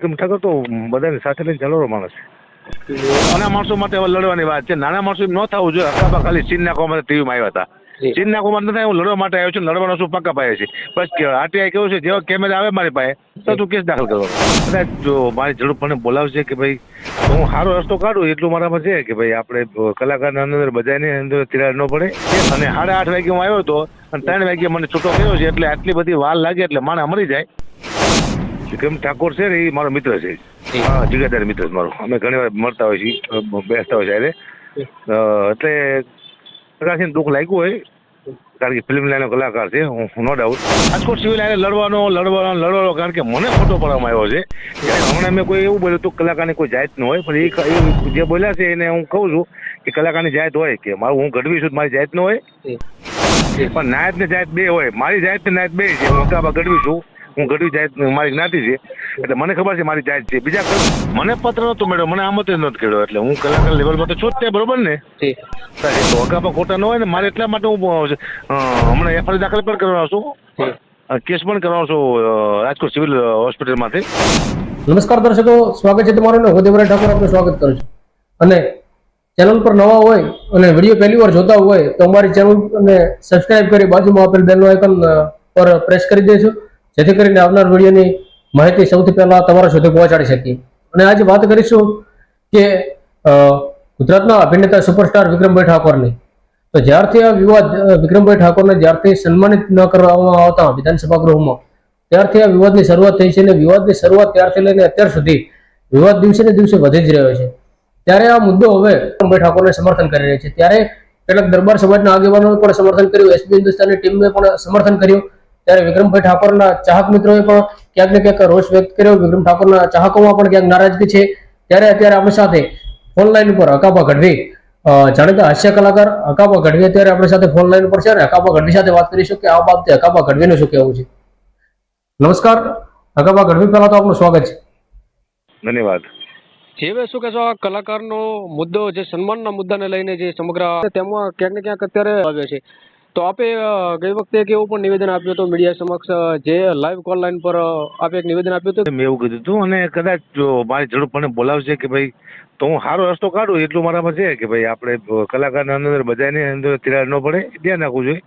ઠાકોર તો બધાને સાથે લઈને ચાલો માણસ છે. નાના માણસો માટે હવે લડવાની વાત છે. નાના માણસો એમ ન થવું જોઈએ. હકાબા ખાલી ચીન નાખવા માટે ટીવીમાં આવ્યા હતા. ચીન નાખવા નથી, હું લડવા માટે આવ્યો છું. લડવાનો શું પાકા પાય છે. બસ આરટીઆઈ કેવું છે, જેવા કેમેરા આવે મારી પાસે તો તું કેસ દાખલ કરવાનો. કદાચ જો મારી જરૂર મને બોલાવશે કે ભાઈ તો હું સારો રસ્તો કાઢું એટલું મારામાં છે કે ભાઈ આપણે કલાકારના અંદર બધાની અંદર તિરાડ ન પડે. અને 8:30 વાગે હું આવ્યો હતો અને 3 વાગે મને છૂટો કર્યો છે. એટલે આટલી બધી વાર લાગે એટલે માણસ મરી જાય. વિક્રમ ઠાકોર છે ને એ મારો મિત્ર છે. હા, જિગાદાર મિત્ર છે મારો. અમે ઘણી વાર મળતા હોય છીએ, બેસતા હોય છે. એટલે પ્રકાશને દુઃખ લાગ્યું હોય કારણ કે ફિલ્મ લાઈનનો કલાકાર છે, હું નો ડાઉટ. રાજકોટ સિવિલ લાઈને લડવાનો કારણ કે મને ખોટો પડવામાં આવ્યો છે. હમણાં મેં કોઈ એવું બોલ્યું હતું કલાકારની કોઈ જાત ન હોય, પણ એ જે બોલ્યા છે એને હું કહું છું કે કલાકારની જાત હોય કે હું ગઢવી છું મારી જાત ન હોય, પણ નાયત ને જાત બે હોય. મારી જાત ને નાયત બે છે. હું હકાબા ગઢવી છું, હું ગઢવી જાત મારી જ્ઞાતિ છે એટલે મને ખબર છે મારી જાત છે. બીજા મને પત્ર નહોતો મળ્યો, મને આમંત્રણ નથી કર્યો એટલે હું કલાકાર લેવલમાં તો છું જ તે, બરોબર ને? તો હકાબા ખોટા ન હોય ને મારે એટલા માટે હું હમણાં એફઆઈઆર દાખલ પણ કરવાનો છું, કેસ પણ કરવાનો છું રાજકોટ સિવિલ હોસ્પિટલમાંથી. નમસ્કાર દર્શકો, સ્વાગત છે તમારું. હું દેવરાજ ઠાકોર આપનું સ્વાગત કરું છું. અને ચેનલ પર નવા હોય અને વિડીયો પહેલી વાર જોતા હોય તો અમારી ચેનલને સબસ્ક્રાઇબ કરી બાજુમાં આપેલ બેલનો આઇકન પર પ્રેસ કરી દેજો, જેથી કરીને આવનાર વિડીયોની માહિતી સૌથી પહેલા તમારા સુધી પહોંચાડી શકીએ. અને આજે વાત કરીશું કે ગુજરાતના અભિનેતા સુપરસ્ટાર વિક્રમભાઈ ઠાકોરની. તો જ્યારથી આ વિવાદ વિક્રમભાઈ ઠાકોરને જ્યારથી સન્માનિત ન કરવામાં આવતા વિધાનસભા ગૃહમાં, ત્યારથી આ વિવાદની શરૂઆત થઈ છે. અને વિવાદની શરૂઆત ત્યારથી લઈને અત્યાર સુધી વિવાદ દિવસે ને દિવસે વધી જ રહ્યો છે. ત્યારે આ મુદ્દો હવે વિક્રમભાઈ ઠાકોરને સમર્થન કરી રહ્યો છે. ત્યારે કેટલાક દરબાર સમાજના આગેવાનોએ પણ સમર્થન કર્યું, એસબી હિન્દુસ્તાનની ટીમે પણ સમર્થન કર્યું. ત્યારે વિક્રમભાઈ ઠાકોરના ચાહક મિત્રોએ પણ ક્યાંક ને ક્યાંક રોષ વ્યક્ત કર્યો. વિક્રમ ઠાકોરના ચાહકોમાં પણ ક્યાંક નારાજગી છે. ત્યારે અત્યારે આપણી સાથે ઓનલાઈન ઉપર હકાબા ગઢવી, જાણીતા હાસ્ય કલાકાર હકાબા ગઢવી અત્યારે આપણી સાથે ફોન લાઈન પર છે. અને હકાબા ગઢવી સાથે વાત કરીશું કે આ બાબતે હકાબા ગઢવીનું શું કહેવું છે. નમસ્કાર હકાબા ગઢવી, પહેલા તો આપનું સ્વાગત છે. ધન્યવાદ. જેવે શું કહેશો, આ કલાકારનો મુદ્દો જે સન્માનના મુદ્દાને લઈને જે સમગ્ર તેમાં ક્યાંક ને ક્યાંક અત્યારે આવ્યો છે, તો આપે ગઈ વખતે એક એવું પણ નિવેદન આપ્યું હતું મીડિયા સમક્ષ, જે લાઈવ કોલ લાઈન પર આપે એક નિવેદન આપ્યું હતું. મેં એવું કીધું હતું અને કદાચ જો મારી જરૂર મને બોલાવશે કે ભાઈ તો હું સારો રસ્તો કાઢું એટલું મારામાં છે કે ભાઈ આપણે કલાકારના અંદર બધાની અંદર તિરાડ ન પડે, ધ્યાન રાખવું જોઈએ.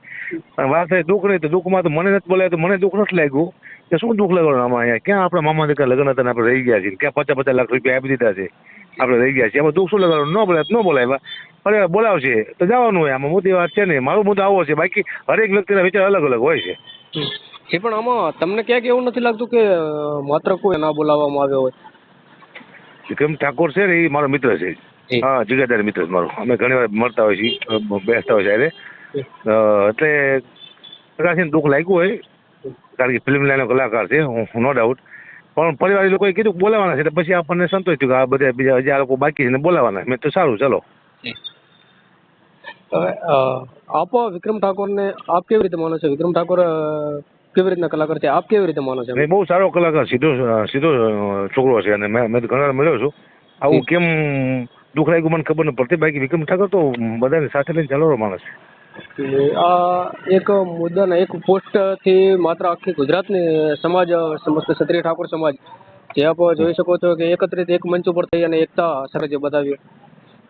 અને વાત થાય દુઃખ નહીં તો દુઃખમાં તો મને નથી બોલાય તો મને દુઃખ નથી લાગ્યું કે શું દુઃખ લાગવાનું આમાં. અહીંયા ક્યાં આપણા મામા દીકરા લગ્ન હતા ને આપણે રહી ગયા છીએ, ક્યાં 50-50 લાખ રૂપિયા આપી દીધા છે, આપણે રહી ગયા છીએ. એમાં દુઃખ શું લગાડવાનું? ન બોલાય ન બોલાય, પણ બોલાવશે તો જવાનું હોય. આમાં મોટી વાત છે ને. મારો મુદ્દો આવો છે, બાકી હરેક વ્યક્તિના વિચાર અલગ અલગ હોય છે. એ પણ આમાં તમને ક્યાંક એવું નથી લાગતું કે માત્ર કોઈ ના બોલાવવામાં આવ્યો હોય? વિક્રમ ઠાકોર છે ને એ મારો મિત્ર છે. હા, જિગાદાર મિત્ર છે મારો. અમે ઘણી વાર મળતા હોય છીએ, બેસતા હોય છે. એટલે પ્રકાશને દુઃખ લાગ્યું હોય કારણ કે ફિલ્મ લાઈનનો કલાકાર છે, હું નો ડાઉટ. પણ પરિવાર લોકોએ કીધું બોલાવાના છે, પછી આપણને સંતોષ થયો કે આ બધા બીજા હજી આ લોકો બાકી છે ને બોલાવાના. મેં તો સારું, ચલો. હવે આપ વિક્રમ ઠાકોરને આપ કેવી રીતે માનો છો? વિક્રમ ઠાકોર કેવી રીતના કલાકાર છે, આપ કેવી રીતે માનો છો? બહુ સારો કલાકાર, સીધો છોકરો છે. અને મેં તો ઘણા વાર મળ્યો છું. આવું કેમ દુઃખ લાગ્યું મને ખબર નથી પડતી. બાકી વિક્રમ ઠાકોર તો બધાને સાથે લઈને ચાલો માણસ છે. આ એક મુદ્દાના એક પોસ્ટ થી માત્ર આખી ગુજરાતની સમાજ, સમસ્ત ક્ષત્રિય ઠાકોર સમાજ, જે આપ જોઈ શકો છો કે એકત્રિત એક મંચ ઉપર થઈ અને એકતા સાથે જે બતાવ્યું,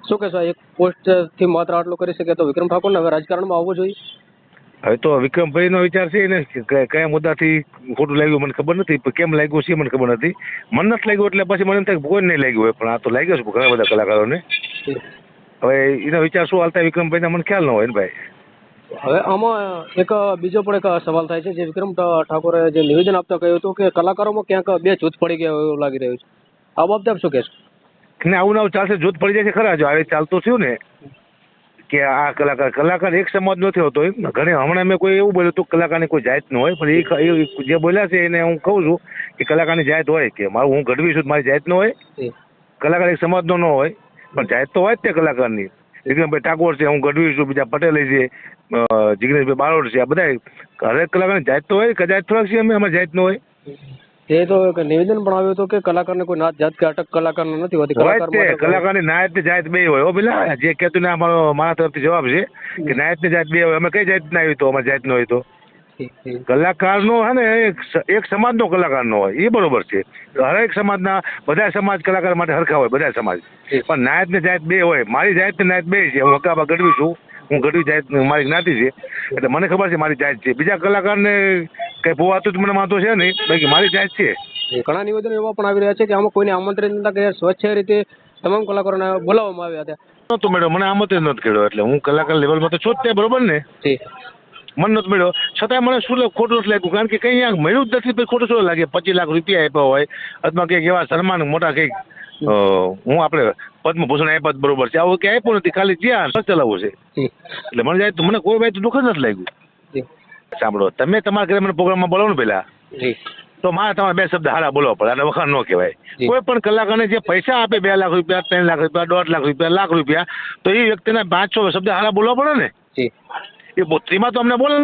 શું કહેશો? એક પોસ્ટ થી માત્ર આટલું કરી શકે તો વિક્રમ ઠાકોરને હવે રાજકારણમાં આવવું જોઈએ? હવે તો વિક્રમભાઈ નો વિચાર છે એને કયા મુદ્દાથી ખોટું લાગ્યું મને ખબર નથી, કેમ લાગ્યું છે મને ખબર નથી. મને નથી લાગ્યું એટલે પછી મને એમ થાય કોઈ નહીં લાગ્યું હોય, પણ આ તો લાગ્યો છે ઘણા બધા કલાકારોને. હવે એનો વિચાર શું હાલતા વિક્રમભાઈ મને ખ્યાલ ન હોય ને ભાઈ. હવે આમાં એક બીજો પણ એક સવાલ થાય છે, જે વિક્રમ ઠાકોરે જે નિવેદન આપતા કહ્યું હતું કે કલાકારોમાં ક્યાંક બે જૂથ પડી ગયા એવું લાગી રહ્યું છે. આ બાબતે આપ શું કહેશો? ને આવું નવું ચાલશે, જૂથ પડી જાય છે ખરા. જો હવે ચાલતું થયું ને કે આ કલાકાર એક સમાજ નથી હોતો. ઘણી હમણાં મેં કોઈ એવું બોલ્યું હતું કલાકારની કોઈ જાત ન હોય, પણ એ જે બોલ્યા છે એને હું કહું છું કે કલાકારની જાત હોય કે હું ગઢવી છું મારી જાત ન હોય, કલાકાર એક સમાજનો ન હોય, પણ જાત તો હોય જ તે કલાકારની. વિક્રમભાઈ ઠાકોર છે, હું ગઢવી છું, બીજા પટેલ છે, જિગ્નેશભાઈ બારોટ છે, આ બધા હરેક કલાકારની જાત તો હોય. કદાચ થોડાક છે અમે અમારી જાત ન હોય. તે તો નિવેદન પણ આવ્યું હતું કે કલાકારને કોઈ નાત જાત કે અટક કલાકાર નથી હોતી. કલાકારની નાયત ની જાત બે હોય. પેલા જે કહેતું ને મારા તરફથી જવાબ છે કે નાયત ની જાત બે હોય. અમે કઈ જાત ના આવી તો અમારી જાત ન હોય તો કલાકારનો હે ને એક સમાજનો કલાકારનો હોય એ બરોબર છે. હરેક સમાજના બધા સમાજ કલાકાર માટે હરખા હોય, બધા સમાજ. પણ નાયત ને જાત બે હોય. મારી જાત ને નાયત બે છે. હું હકાબા ગઢવી છું, હું ગઢવી જાત મારી જ્ઞાતિ છે, એટલે મને ખબર છે મારી જાત છે. બીજા કલાકારને કઈ પોવાતું જ મને વાંધો છે નહીં, બાકી મારી જાત છે. ઘણા નિવેદનો એવા પણ આવી રહ્યા છે કે આમાં કોઈને આમંત્રણ નતા કે સ્વચ્છ રીતે તમામ કલાકારોને બોલાવવામાં આવ્યા હતા. નહોતું મેળવ્યો, મને આમંત્રણ નથી કર્યો, એટલે હું કલાકાર લેવલમાં તો છું જ તે, બરોબર ને. મને નથી મળ્યો, છતાં મને શું ખોટું નથી લાગ્યું, કારણ કે કંઈ અહીંયા મળ્યું જ નથી. ખોટું શું લાગે? 25 લાખ રૂપિયા આપ્યા હોય અથવા કંઈક એવા સન્માન મોટા કંઈક હું આપણે પદ્મભૂષણ આપ્યા બરોબર છે, આવું ક્યાં આપ્યું નથી, ખાલી જ્યાં ચલાવવું છે. એટલે મને જાય મને કોઈ ભાઈ દુઃખ જ નથી લાગ્યું. સાંભળો, તમે તમારા ઘરે મને પ્રોગ્રામમાં બોલાવો ને પેલા, તો મારે તમારે 2 શબ્દ હારા બોલવા પડે, અને વખાણ ન કહેવાય. કોઈ પણ કલાકારને જે પૈસા આપે 2 લાખ રૂપિયા, 3 લાખ રૂપિયા, 1.5 લાખ રૂપિયા, લાખ રૂપિયા, તો એ વ્યક્તિને 5-6 શબ્દ હારા બોલવા પડે ને. એ પોત્રીમાં તો અમને બોલો,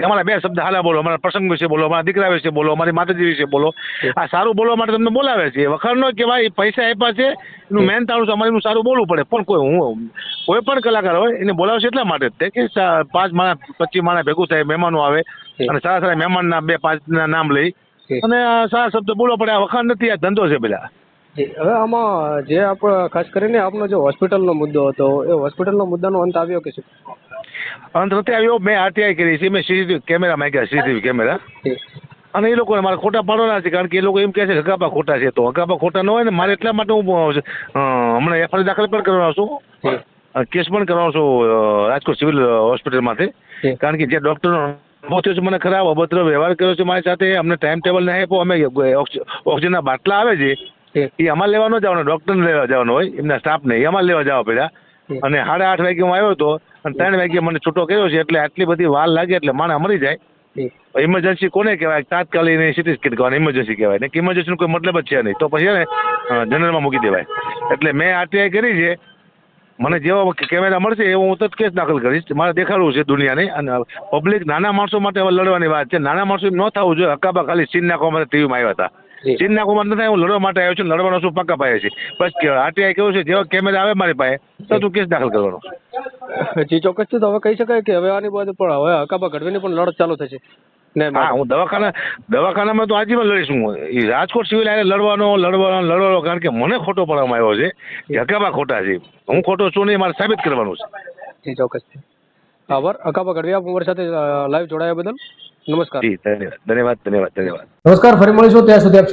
અમારા 2 શબ્દ હારા બોલો, અમારા પ્રસંગ વિશે બોલો, અમારા દીકરા વિશે બોલો, અમારી માતાજી વિશે બોલો. આ સારું બોલવા માટે તમને બોલાવે છે, વખાણ ન કહેવાય. પૈસા આપ્યા છે એનું મેન તાણું છે, અમારે એનું સારું બોલવું પડે. પણ કોઈ પણ કલાકાર હોય એને બોલાવશે એટલા માટે જ કે 5 માણસ 25 માણસ ભેગું થાય, મહેમાનો આવે, અને સારા સારા મહેમાનના 2-5 ના નામ લઈ અને સારા શબ્દ બોલવો પડે. આ વખાણ નથી, આ ધંધો છે પેલા. હવે આમાં જે આપણે ખાસ કરીને આપનો જે હોસ્પિટલનો મુદ્દો હતો, એ હોસ્પિટલનો મુદ્દાનો અંત આવ્યો કે શું? અંત નથી આવ્યો. મેં આરટીઆઈ કરી છે, મેં સીસીટીવી કેમેરા માંગ્યા, સીસીટીવી કેમેરા, અને એ લોકોને મારે ખોટા પાડવાના છે, કારણ કે એ લોકો એમ કહે છે હકાબા ખોટા છે. તો હકાબા ખોટા ન હોય ને, મારે એટલા માટે હું હમણાં એફઆઈઆર દાખલ પણ કરવાનો છું, કેસ પણ કરવાનો છું રાજકોટ સિવિલ હોસ્પિટલમાંથી. કારણ કે જે ડૉક્ટરનો થયો છે, મને ખરાબ અભદ્ર વ્યવહાર કર્યો છે મારી સાથે, અમને ટાઈમ ટેબલ નહીં આપ્યો. અમે ઓક્સિજનના બાટલા આવે છે એ અમારે લેવાનો જવાનો, ડૉક્ટરને લેવા જવાનો હોય, એમના સ્ટાફને એ અમારે લેવા જવા પડ્યા. અને 8:30 વાગે હું આવ્યો હતો, અને 3 વાગે મને છૂટો કર્યો છે. એટલે આટલી બધી વાર લાગે એટલે માણસ મરી જાય. ઇમરજન્સી કોને કહેવાય? તાત્કાલિક સીટી સ્કેન કહેવાય, ઇમરજન્સી કહેવાય ને. કે ઇમરજન્સીનો કોઈ મતલબ જ છે નહીં, તો પછી ને જનરલમાં મૂકી દેવાય. એટલે મેં આરટીઆઈ કરી છે. મને જેવો કેમેરા મળશે એવો હું તરત કેસ દાખલ કરીશ. મારે દેખાડવું છે દુનિયાને. અને પબ્લિક નાના માણસો માટે હવે લડવાની વાત છે. નાના માણસો એમ ન થવું જોઈએ હકાબા ખાલી સીન નાખવા માટે ટીવીમાં આવ્યા હતા. સીન નાખવા માટે નથી, હું લડવા માટે આવ્યો છું. લડવાનો શું પાકા પાયા છે. બસ આરટીઆઈ કેવું છે, જેવો કેમેરા આવે મારી પાસે તો તું કેસ દાખલ કરવાનો. જી ચોક્કસથી. તો હવે કહી શકાય કે હવે આની બાજુ પણ હવે હકાબા ગઢવીની પણ લડત ચાલુ થશે. હા, હું દવાખાનામાં તો આજીવન લડીશ. હું એ રાજકોટ સિવિલ લડવાનો, કારણ કે મને ખોટો પડવામાં આવ્યો છે કે હકાબા ખોટા છે. હું ખોટો છું નહીં, મારે સાબિત કરવાનું છે. જી ચોક્કસ. આભાર હકાબા ગઢવી, આપ અમારી સાથે લાઈવ જોડાયા બદલ. નમસ્કાર. જી ધન્યવાદ. નમસ્કાર, ફરી મળીશું. ત્યાં સુધી આપ